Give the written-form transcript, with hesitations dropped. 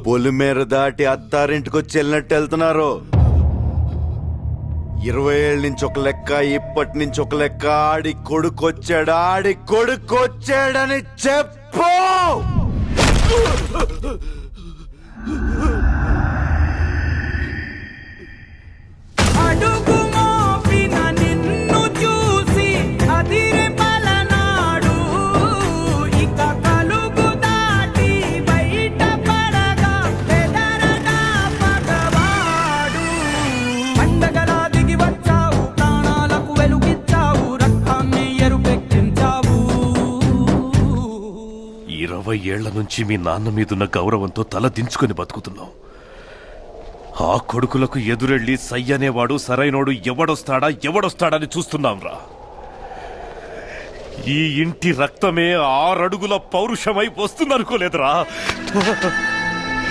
పొలిమేర దాటి అత్తారింటికి వచ్చి వెళ్ళినట్టు వెళ్తున్నారు. 20 ఏళ్ళ నుంచి ఒక లెక్క, ఇప్పటి నుంచి ఒక లెక్క. ఆడి కొడుకొచ్చాడని చెప్పు. ఏళ్ల నుంచి మీ నాన్న మీదున్న గౌరవంతో తల దించుకొని బతుకుతున్నాం. ఆ కొడుకులకు ఎదురెళ్ళి సయ్యనేవాడు సరైనోడు ఎవడొస్తాడని చూస్తున్నాంరా. ఈ ఇంటి రక్తమే 6 అడుగుల పౌరుషమై వస్తుందనుకోలేదురా.